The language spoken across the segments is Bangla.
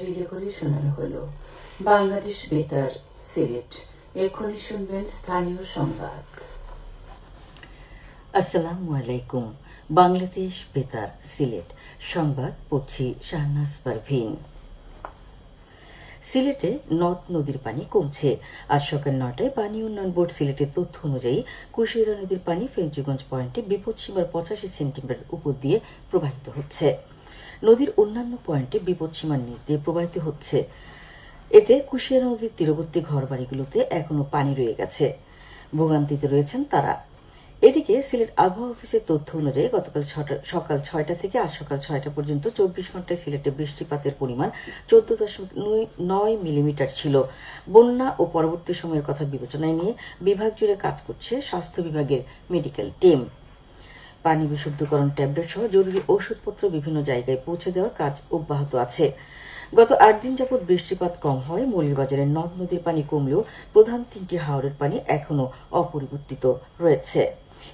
রিলে করে শোনানো হলো বাংলাদেশ বেতার সিলেট। এখনই শুনবেন স্থানীয় সংবাদ। আসসালামু আলাইকুম। বাংলাদেশ বেতার সিলেট সংবাদ পড়ছি শাহনাজ পারভীন। সিলেটে নদ নদীর পানি কমছে। আজ সকাল ৯টায় পানি উন্নয়ন বোর্ড সিলেটের তথ্য অনুযায়ী কুশিয়ারা নদীর পানি ফেঞ্চুগঞ্জ পয়েন্টে বিপদসীমার ৮৫ সেন্টিমিটার উপর দিয়ে প্রবাহিত হচ্ছে। নদীর অন্যান্য পয়েন্টে বিপদসীমার নিচ দিয়ে প্রবাহিত হচ্ছে। এতে কুশিয়ারা নদীর তীরবর্তী ঘরবাড়িগুলোতে এখনো পানি রয়ে গেছে। ভোগান্তিতে রয়েছেন তারা। এদিকে সিলেট আবহাওয়া অফিসের তথ্য অনুযায়ী গতকাল সকাল ৬টা থেকে আজ সকাল ৬টা পর্যন্ত ২৪ ঘন্টায় সিলেটে বৃষ্টিপাতের পরিমাণ ১৪.৯ মিলিমিটার ছিল। বন্যা ও পরবর্তী সময়ের কথা বিবেচনায় নিয়ে বিভাগ জুড়ে কাজ করছে স্বাস্থ্য বিভাগের মেডিকেল টিম। পানি বিশুদ্ধকরণ ট্যাবলেট সহ জরুরি ওষুধপত্র বিভিন্ন জায়গায় পৌঁছে দেওয়ার কাজ অব্যাহত আছে। গত ৮ দিন যাবৎ বৃষ্টিপাত কম হয় মৌলভীবাজারের নদ নদীর পানি কমলেও প্রধান ৩টি হাওরের পানি এখনো অপরিবর্তিত রয়েছে।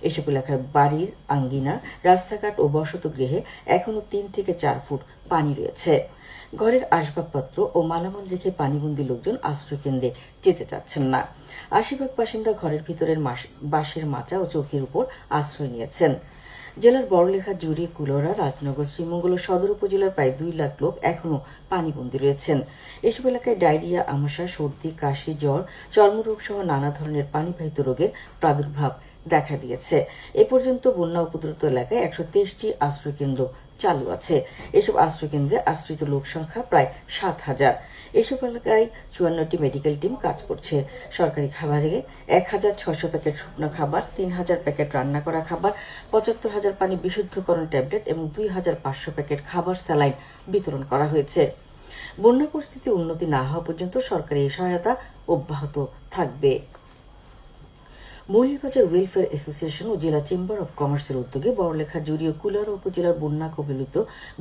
এসব এলাকার বাড়ির আঙ্গিনা, রাস্তাঘাট ও বসতগৃহে এখনো ৩ থেকে ৪ ফুট পানি রয়েছে। ঘরের আসবাবপত্র ও মালামাল রেখে পানিবন্দী লোকজন আশ্রয়কেন্দ্রে যেতে চাচ্ছেন না। ৮০% বাসিন্দা ঘরের ভিতরের বাঁশের মাচা ও চৌকির উপর আশ্রয় নিয়েছেন। জেলার বড়লেখা, জুড়ি, কুলোরা, রাজনগর, শ্রীমঙ্গল ও সদর উপজেলার প্রায় ২ লাখ লোক এখনো পানিবন্দী রয়েছেন। এসব এলাকায় ডায়রিয়া, আমাশা, সর্দি, কাশি, জ্বর, চর্মরোগ সহ নানা ধরনের পানিবাহিত রোগের প্রাদুর্ভাব দেখা দিয়েছে। এ পর্যন্ত বন্যা উপদ্রুত এলাকায় ১২৩টি আশ্রয়কেন্দ্র চালু আছে। এসব আশ্রয়কেন্দ্রে আশ্রিত লোক সংখ্যা প্রায় ৭,০০০। এসব এলাকায় ৫৪টি মেডিকেল টিম কাজ করছে। সরকারি খাবারে ১,৬০০ প্যাকেট শুকনো খাবার, ৩,০০০ প্যাকেট রান্না করা খাবার, ৭৫,০০০ পানি বিশুদ্ধকরণ ট্যাবলেট এবং ২,৫০০ প্যাকেট খাবার স্যালাইন বিতরণ করা হয়েছে। বন্যা পরিস্থিতি উন্নতি না হওয়া পর্যন্ত সরকারি এই সহায়তা অব্যাহত থাকবে। মৌলভীবাজার ওয়েলফেয়ার অ্যাসোসিয়েশন ও জেলা চেম্বার অব কমার্সের উদ্যোগে বড়লেখা, জুড়ি ও কুলাউড়া উপজেলার বন্যা কবলিত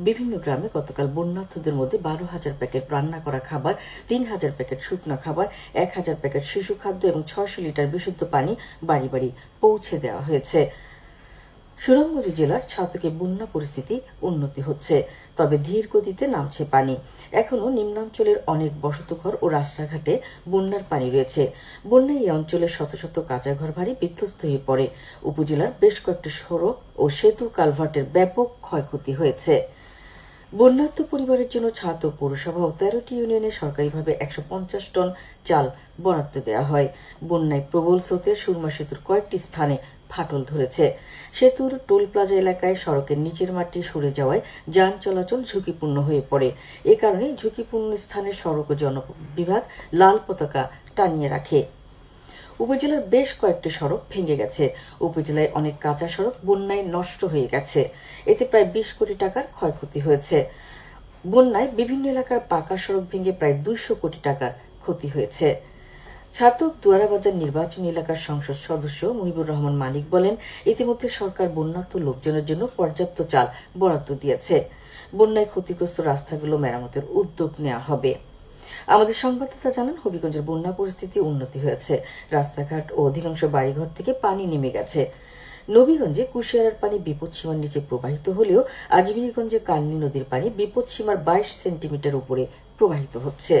বিভিন্ন গ্রামে গতকাল বন্যার্থদের মধ্যে ১২,০০০ প্যাকেট রান্না করা খাবার, ৩,০০০ প্যাকেট শুকনো খাবার, ১,০০০ প্যাকেট শিশু খাদ্য এবং ৬০০ লিটার বিশুদ্ধ পানি বাড়ি বাড়ি পৌঁছে দেওয়া হয়েছে। সুনামগঞ্জ জেলার ছাতকে বন্যা পরিস্থিতি উন্নতি হচ্ছে, তবে ধীর গতিতে নামছে পানি। এখনো নিম্নাঞ্চলের অনেক বসতঘর ও রাস্তাঘাটে বন্যার পানি রয়েছে। বন্যায় এই অঞ্চলের শত শত কাঁচা ঘর ভারী বিধ্বস্ত হয়ে পড়ে। উপজেলার বেশ কয়েকটি সড়ক ও সেতু কালভার্টের ব্যাপক ক্ষয়ক্ষতি হয়েছে। বন্যার্ত পরিবারের জন্য ছাতক পৌরসভা ও ১৩টি ইউনিয়নে সরকারিভাবে ১৫০ টন চাল বরাদ্দ দেওয়া হয়। বন্যায় প্রবল স্রোতে সুরমা সেতুর কয়েকটি স্থানে ফাটল ধরেছে। সেতুর টোল প্লাজা এলাকায় সড়কের নিচের মাটি সরে যাওয়ায় যান চলাচল ঝুঁকিপূর্ণ হয়ে পড়ে। এ কারণে ঝুঁকিপূর্ণ স্থানে সড়ক ও জনবিভাগ লাল পতাকা টানিয়ে রাখে। উপজেলার বেশ কয়েকটি সড়ক ভেঙে গেছে। উপজেলায় অনেক কাঁচা সড়ক বন্যায় নষ্ট হয়ে গেছে। এতে প্রায় ২০ কোটি টাকার ক্ষয়ক্ষতি হয়েছে। বন্যায় বিভিন্ন এলাকার পাকা সড়ক ভেঙে প্রায় ২০০ কোটি টাকার ক্ষতি হয়েছে। ছাতক দুয়ারাবাজার নির্বাচনী এলাকার সংসদ সদস্য মুহিবুর রহমান মালিক বলেন, ইতিমধ্যে সরকার বন্যার্ত লোকজনের জন্য পর্যাপ্ত চাল বরাদ্দ দিয়েছে। বন্যায় ক্ষতিগ্রস্ত রাস্তাগুলো মেরামতের উদ্যোগ নেওয়া হবে। আমাদের সংবাদদাতা জানান, হবিগঞ্জের বন্যা পরিস্থিতি উন্নতি হয়েছে। রাস্তাঘাট ও অধিকাংশ বাড়িঘর থেকে পানি নেমে গেছে। নবীগঞ্জে কুশিয়ারার পানি বিপদসীমার নিচে প্রবাহিত হলেও আজমিরগঞ্জে কালনী নদীর পানি বিপদসীমার ২২ সেন্টিমিটার উপরে প্রবাহিত হচ্ছে।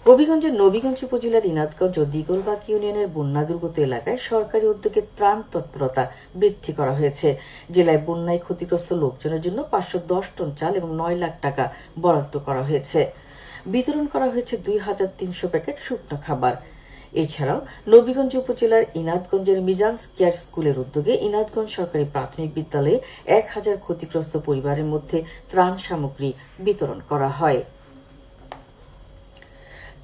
হবিগঞ্জের নবীগঞ্জ উপজেলার ইনাদগঞ্জ ও দিগলবাগ ইউনিয়নের বন্যা দুর্গত এলাকায় সরকারি উদ্যোগে ত্রাণ তৎপরতা বৃদ্ধি করা হয়েছে। জেলায় বন্যায় ক্ষতিগ্রস্ত লোকজনের জন্য ৫১০ টন চাল এবং ৯ লাখ টাকা বরাদ্দ করা হয়েছে। বিতরণ করা হয়েছে ২,৩০০ প্যাকেট শুকনো খাবার। এছাড়াও নবীগঞ্জ উপজেলার ইনাদগঞ্জের মিজান্স কেয়ার স্কুলের উদ্যোগে ইনাদগঞ্জ সরকারি প্রাথমিক বিদ্যালয়ে ১,০০০ ক্ষতিগ্রস্ত পরিবারের মধ্যে ত্রাণ সামগ্রী বিতরণ করা হয়।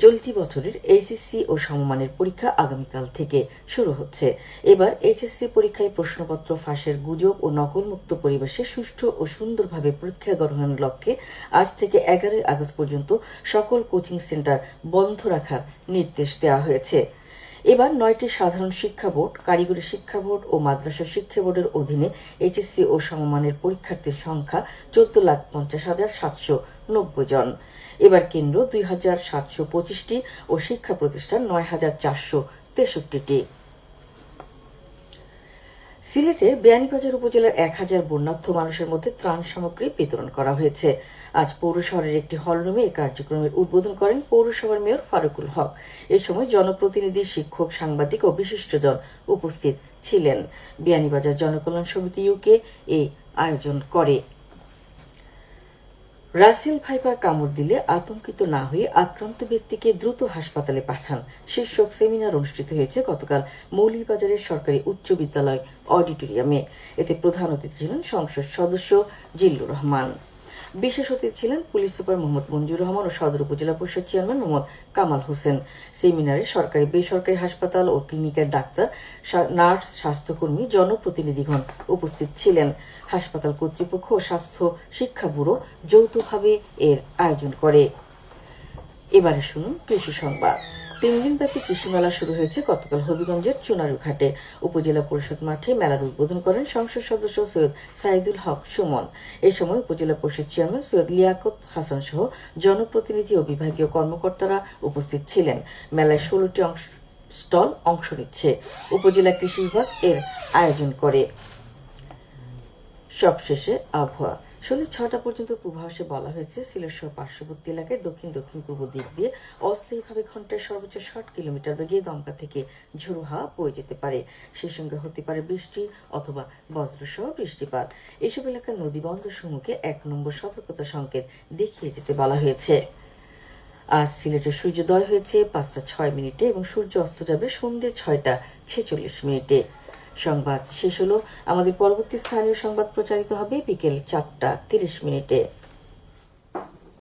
চলতি বছরের এইচএসসি ও সমমানের পরীক্ষা আগামীকাল থেকে শুরু হচ্ছে। এবার এইচএসসি পরীক্ষায় প্রশ্নপত্র ফাঁসের গুজব ও নকলমুক্ত পরিবেশে সুষ্ঠু ও সুন্দরভাবে পরীক্ষা গ্রহণের লক্ষ্যে আজ থেকে ১১ আগস্ট পর্যন্ত সকল কোচিং সেন্টার বন্ধ রাখার নির্দেশ দেওয়া হয়েছে। এবার ৯টি সাধারণ শিক্ষা বোর্ড, কারিগরি শিক্ষা বোর্ড ও মাদ্রাসা শিক্ষা বোর্ডের অধীনে এইচএসসি ও সমমানের পরীক্ষার্থীর সংখ্যা ১৪,৫০,৭৯০ জন। এবার কেন্দ্র ২,৭২৫টি ও শিক্ষা প্রতিষ্ঠান ৯,৪৬৩টি। সিলেটের বিয়ানীবাজার উপজেলার ১,০০০ বন্যার্থ মানুষের মধ্যে ত্রাণ সামগ্রী বিতরণ করা হয়েছে। আজ পৌর শহরের একটি হলরুমে এই কার্যক্রমের উদ্বোধন করেন পৌরসভার মেয়র ফারুকুল হক। এ সময় জনপ্রতিনিধি, শিক্ষক, সাংবাদিক ও বিশিষ্টজন উপস্থিত ছিলেন। বিয়ানীবাজার জনকল্যাণ সমিতি ইউকে এই আয়োজন করে। রাসেল ভাইপার কামড় দিলে আতঙ্কিত না হয়ে আক্রান্ত ব্যক্তিকে দ্রুত হাসপাতালে পাঠান শীর্ষক সেমিনার অনুষ্ঠিত হয়েছে গতকাল মৌলভীবাজারের সরকারি উচ্চ বিদ্যালয় অডিটোরিয়ামে। এতে প্রধান অতিথি ছিলেন সংসদ সদস্য জিল্লুর রহমান। বিশেষ অতিথি ছিলেন পুলিশ সুপার মোহাম্মদ মঞ্জুর রহমান ও সদর উপজেলা পরিষদ চেয়ারম্যান মোহাম্মদ কামাল হোসেন। সেমিনারে সরকারি, বেসরকারি হাসপাতাল ও ক্লিনিকের ডাক্তার, নার্স, স্বাস্থ্যকর্মী, জনপ্রতিনিধিগণ উপস্থিত ছিলেন। হাসপাতাল কর্তৃপক্ষ ও স্বাস্থ্য শিক্ষা ব্যুরো যৌথভাবে এর আয়োজন করে। এবারে শুনুন কৃষি সংবাদ। 3 দিনব্যাপী কৃষি মেলা শুরু হয়েছে গতকাল হবিগঞ্জের চুনারুঘাটে। উপজেলা পরিষদ মাঠে মেলার উদ্বোধন করেন সংসদ সদস্য সৈয়দ সাইদুল হক সুমন। এই সময় উপজেলা পরিষদ চেয়ারম্যান সৈয়দ লিয়াকত হাসান সহ জনপ্রতিনিধি ও বিভাগীয় কর্মকর্তারা উপস্থিত ছিলেন। মেলায় 16টি স্টল অংশ নিচ্ছে। উপজেলা কৃষি বিভাগ এর আয়োজন করে। সবশেষে আবহাওয়া। সন্ধ্যা 6টা পর্যন্ত পূর্বাভাসে বলা হয়েছে সিলেট সহ পার্শ্ববর্তী এলাকায় দক্ষিণ দক্ষিণ পূর্ব দিক দিয়ে অস্থায়ীভাবে ঘন্টায় সর্বোচ্চ 60 কিলোমিটার বেগে দমকা থেকে ঝোড়ো হাওয়া বয়ে যেতে পারে। সেই সঙ্গে হতে পারে বৃষ্টি অথবা বজ্রসহ বৃষ্টিপাত। এসব এলাকার নদীবন্দর সমূহকে 1 নম্বর সতর্কতা সংকেত দেখিয়ে যেতে বলা হয়েছে। আজ সিলেটে সূর্যোদয় হয়েছে 5টা 6 মিনিটে এবং সূর্য অস্ত যাবে সন্ধ্যে 6টা 46 মিনিটে। সংবাদ শেষ হলো। আমাদের পরবর্তী স্থানীয় সংবাদ প্রচারিত হবে বিকেল 4টা 30 মিনিটে।